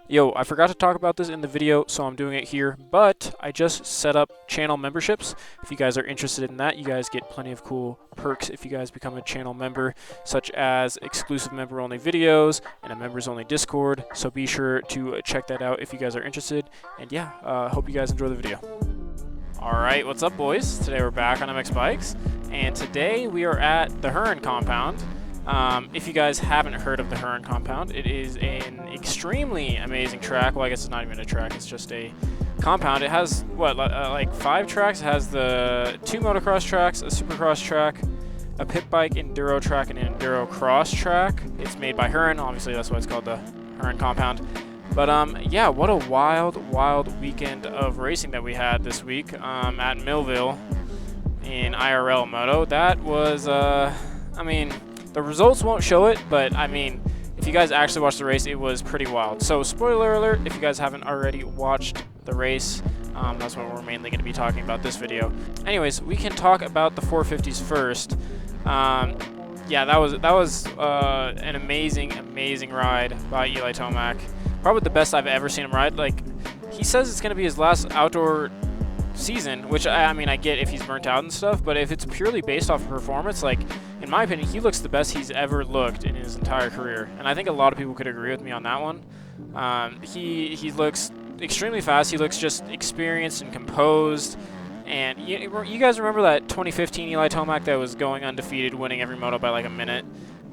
Yo, I forgot to talk about this in the video, so I'm doing it here, but I just set up channel memberships. If you guys are interested in that, you guys get plenty of cool perks if you guys become a channel member, such as exclusive member-only videos and a members-only Discord, so be sure to check that out if you guys are interested, and yeah, hope you guys enjoy the video. Alright, what's up boys? Today we're back on MX Bikes, and today we are at the Hurren compound. If you guys haven't heard of the Hurren compound, it is an extremely amazing track. Well, I guess it's not even a track, it's just a compound. It has, what, like 5 tracks? It has the 2 motocross tracks, a supercross track, a pit bike enduro track, and an enduro cross track. It's made by Hurren, obviously that's why it's called the Hurren compound. But yeah, what a wild weekend of racing that we had this week at Millville in IRL Moto. That was, I mean, the results won't show it, but I mean, if you guys actually watched the race, it was pretty wild. So spoiler alert, if you guys haven't already watched the race, that's what we're mainly going to be talking about this video. Anyways, we can talk about the 450s first. Yeah, that was an amazing ride by Eli Tomac. Probably the best I've ever seen him ride. Like, he says it's going to be his last outdoor season, which I mean, I get if he's burnt out and stuff, but if it's purely based off of performance, like, in my opinion, he looks the best he's ever looked in his entire career, and I think a lot of people could agree with me on that one. He looks extremely fast. He looks just experienced and composed. And you guys remember that 2015 Eli Tomac that was going undefeated, winning every moto by like a minute?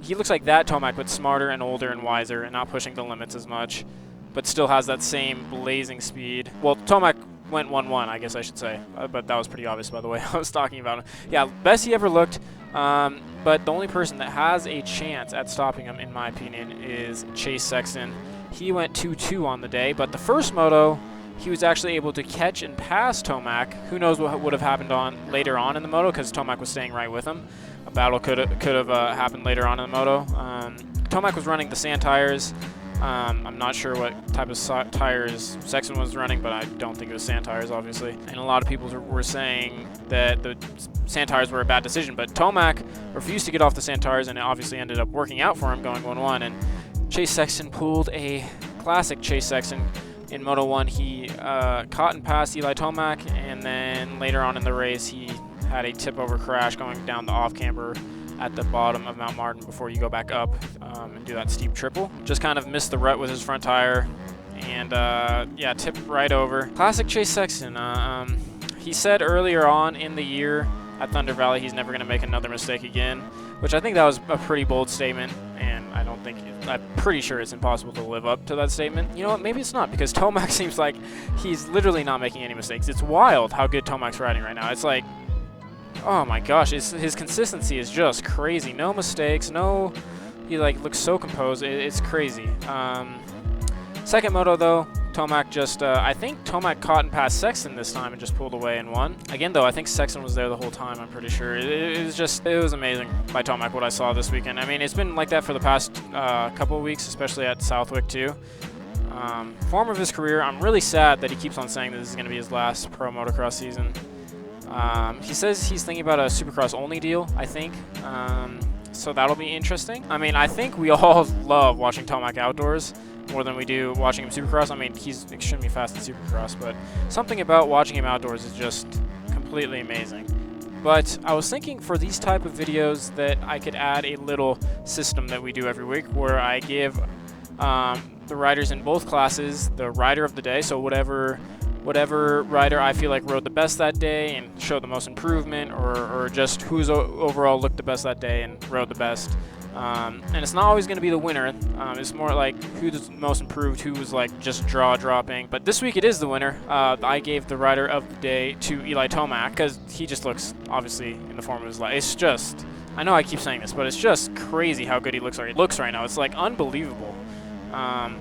He looks like that Tomac, but smarter and older and wiser and not pushing the limits as much, but still has that same blazing speed. Well, Tomac went 1-1, I guess I should say, but that was pretty obvious by the way I was talking about him. Yeah, best he ever looked, but the only person that has a chance at stopping him, in my opinion, is Chase Sexton. He went 2-2 on the day, but the first moto, he was actually able to catch and pass Tomac. Who knows what would have happened later on in the moto, because Tomac was staying right with him. A battle could have happened later on in the moto. Tomac was running the sand tires. I'm not sure what type of tires Sexton was running, but I don't think it was sand tires, obviously. And a lot of people were saying that the sand tires were a bad decision, but Tomac refused to get off the sand tires, and it obviously ended up working out for him, going 1-1. And Chase Sexton pulled a classic Chase Sexton. In Moto 1, he caught and passed Eli Tomac, and then later on in the race, he had a tip-over crash going down the off-camber at the bottom of Mount Martin before you go back up and do that steep triple. Just kind of missed the rut with his front tire, and yeah, tipped right over. Classic Chase Sexton. He said earlier on in the year at Thunder Valley he's never going to make another mistake again, which I think that was a pretty bold statement, and I'm pretty sure it's impossible to live up to that statement. You know what, maybe it's not, because Tomac seems like he's literally not making any mistakes. It's wild how good Tomac's riding right now. It's like, oh my gosh, his consistency is just crazy. No mistakes, he like looks so composed. It's crazy. Second moto though, Tomac just, I think Tomac caught and passed Sexton this time and just pulled away and won. Again though, I think Sexton was there the whole time, I'm pretty sure. It was amazing by Tomac what I saw this weekend. I mean, it's been like that for the past couple of weeks, especially at Southwick too. Form of his career, I'm really sad that he keeps on saying that this is going to be his last pro motocross season. He says he's thinking about a Supercross only deal, I think. So that'll be interesting. I mean, I think we all love watching Tomac outdoors more than we do watching him Supercross. I mean, he's extremely fast in Supercross, but something about watching him outdoors is just completely amazing. But I was thinking for these type of videos that I could add a little system that we do every week where I give the riders in both classes the rider of the day, so whatever rider I feel like rode the best that day and showed the most improvement, or just who's overall looked the best that day and rode the best. And it's not always going to be the winner. It's more like who's most improved, who was like just dropping. But this week it is the winner. I gave the rider of the day to Eli Tomac because he just looks obviously in the form of his life. It's just, I know I keep saying this, but it's just crazy how good he looks right now. It's like unbelievable.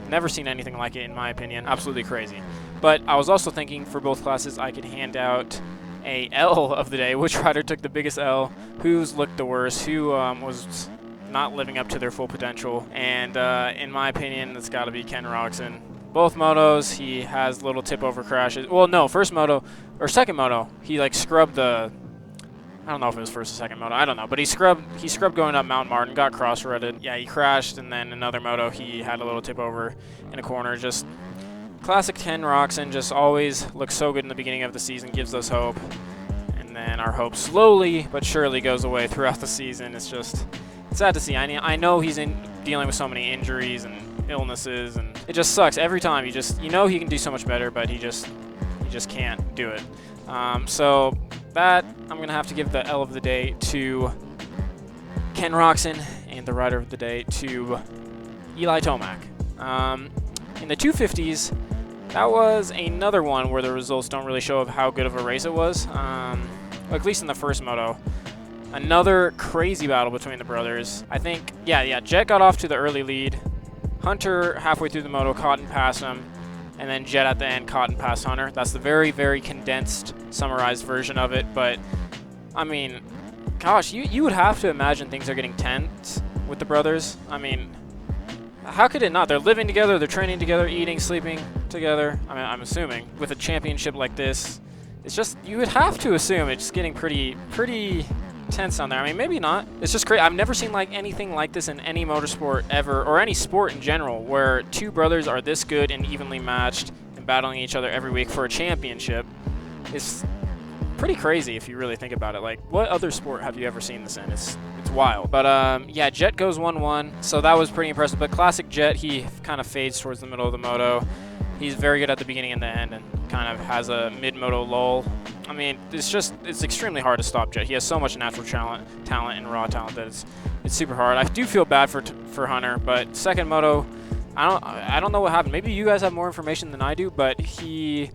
Never seen anything like it in my opinion. Absolutely crazy. But I was also thinking for both classes I could hand out a L of the day. Which rider took the biggest L? Who's looked the worst? Who was not living up to their full potential? And in my opinion, it's got to be Ken Roxon. Both motos, he has little tip over crashes. Well, no, first moto or second moto, he like scrubbed the I don't know if it was first or second moto. I don't know, but he scrubbed going up Mount Martin, got cross-rutted. Yeah, he crashed, and then another moto he had a little tip over in a corner. Just classic Ken Roczen, just always looks so good in the beginning of the season, gives us hope, and then our hope slowly but surely goes away throughout the season. It's just sad to see. I know he's dealing with so many injuries and illnesses, and it just sucks every time. You know he can do so much better, but he just can't do it. So that I'm going to have to give the L of the day to Ken Roczen, and the Rider of the day to Eli Tomac. In the 250s, that was another one where the results don't really show of how good of a race it was, at least in the first moto. Another crazy battle between the brothers. I think, yeah, Jet got off to the early lead. Hunter, halfway through the moto, caught and passed him. And then Jet at the end caught and passed Hunter. That's the very, very condensed, summarized version of it. But, I mean, gosh, you would have to imagine things are getting tense with the brothers. I mean, how could it not? They're living together, they're training together, eating, sleeping together. I mean, I'm assuming with a championship like this, it's just, you would have to assume it's getting pretty tense on there. I mean, maybe not. It's just great. I've never seen like anything like this in any motorsport ever, or any sport in general, where two brothers are this good and evenly matched and battling each other every week for a championship. It's pretty crazy if you really think about it. Like, what other sport have you ever seen this in? It's wild. But yeah, Jet goes 1-1, so that was pretty impressive. But classic Jet, he kind of fades towards the middle of the moto. He's very good at the beginning and the end, and kind of has a mid-moto lull. I mean, it's extremely hard to stop Jet. He has so much natural talent and raw talent that it's super hard. I do feel bad for Hunter, but second moto, I don't know what happened. Maybe you guys have more information than I do, but he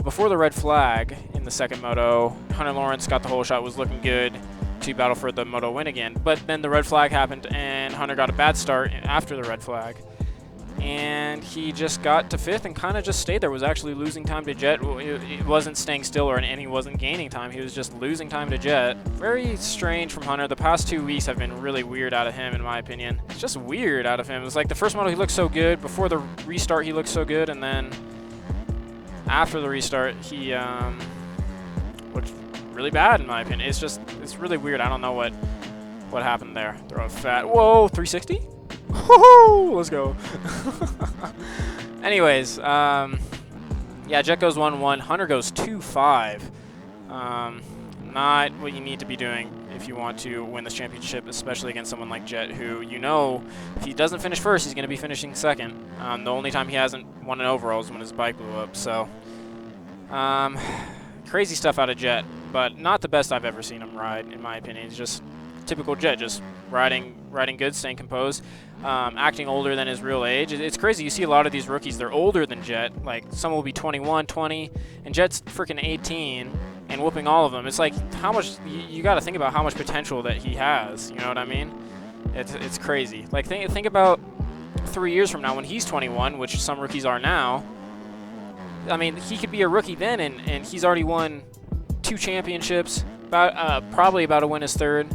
before the red flag in the second moto, Hunter Lawrence got the whole shot, was looking good to battle for the moto win again. But then the red flag happened, and Hunter got a bad start after the red flag. And he just got to fifth and kind of just stayed there. Was actually losing time to Jet. It wasn't staying still, and he wasn't gaining time. He was just losing time to Jet. Very strange from Hunter. The past 2 weeks have been really weird out of him, in my opinion. It's just weird out of him. It was like the first moto he looked so good. Before the restart he looked so good, and then after the restart he looked really bad, in my opinion. It's really weird. I don't know what happened there. Throw a fat. Whoa, 360? Woohoo! Let's go. Anyways, yeah, Jet goes 1-1. Hunter goes 2-5. Not what you need to be doing if you want to win this championship, especially against someone like Jet, who, you know, if he doesn't finish first, he's going to be finishing second. The only time he hasn't won an overall is when his bike blew up. So, crazy stuff out of Jet, but not the best I've ever seen him ride, in my opinion. He's just typical Jet, just riding good, staying composed, acting older than his real age. It's crazy. You see a lot of these rookies, they're older than Jet. Like, some will be 21, 20, and Jet's freaking 18 and whooping all of them. It's like, how much, you got to think about how much potential that he has, you know what I mean? It's crazy. Like, think about 3 years from now when he's 21, which some rookies are now. I mean, he could be a rookie then, and he's already won 2 championships, probably about to win his third.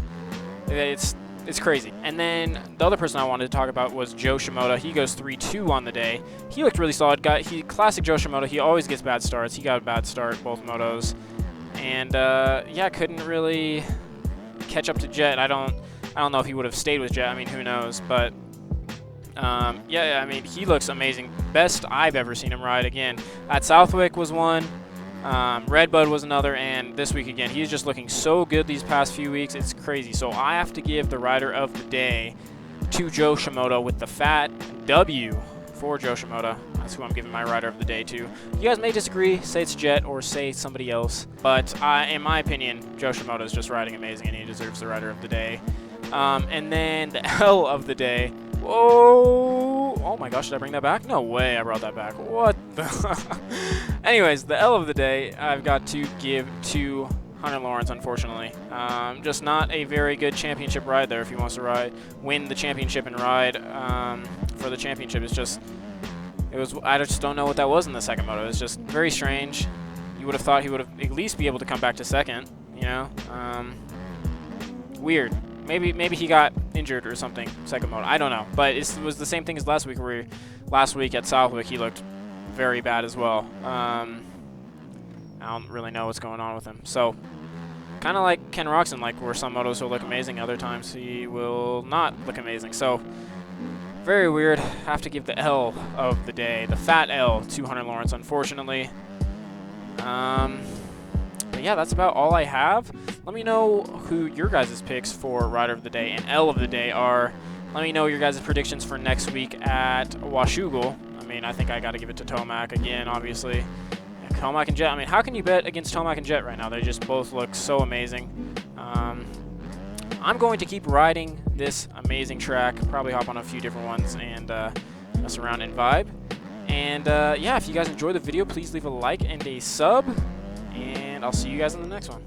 It's crazy. And then the other person I wanted to talk about was Joe Shimoda. He goes 3-2 on the day. He looked really solid. Classic Joe Shimoda. He always gets bad starts. He got a bad start both motos, and yeah, couldn't really catch up to Jet. I don't know if he would have stayed with Jet. I mean, who knows? But yeah, I mean, he looks amazing. Best I've ever seen him ride. Again, at Southwick was one. Redbud was another, and this week again, he's just looking so good these past few weeks. It's crazy. So I have to give the Rider of the day to Joe Shimoda with the fat W for Joe Shimoda. That's who I'm giving my Rider of the day to. You guys may disagree, say it's Jet or say somebody else, but in my opinion, Joe Shimoda is just riding amazing, and he deserves the Rider of the day. And then the L of the day. Whoa! Oh my gosh, did I bring that back? No way I brought that back. What the? Anyways, the L of the day I've got to give to Hunter Lawrence, unfortunately. Just not a very good championship ride there if he wants to win the championship and ride for the championship. I just don't know what that was in the second moto. It's just very strange. You would have thought he would have at least be able to come back to second, you know? Weird. Maybe he got injured or something, second moto. I don't know. But it was the same thing as last week, where last week at Southwick he looked very bad as well. I don't really know what's going on with him. So kind of like Ken Roxon, like where some motos will look amazing, other times he will not look amazing. So very weird. Have to give the L of the day, the fat L, to Hunter Lawrence, unfortunately. But yeah, that's about all I have. Let me know who your guys' picks for Rider of the Day and L of the Day are. Let me know your guys' predictions for next week at Washougal. I mean, I think I got to give it to Tomac again, obviously. Yeah, Tomac and Jet. I mean, how can you bet against Tomac and Jet right now? They just both look so amazing. I'm going to keep riding this amazing track, probably hop on a few different ones and mess around and vibe. And yeah, if you guys enjoyed the video, please leave a like and a sub. And I'll see you guys in the next one.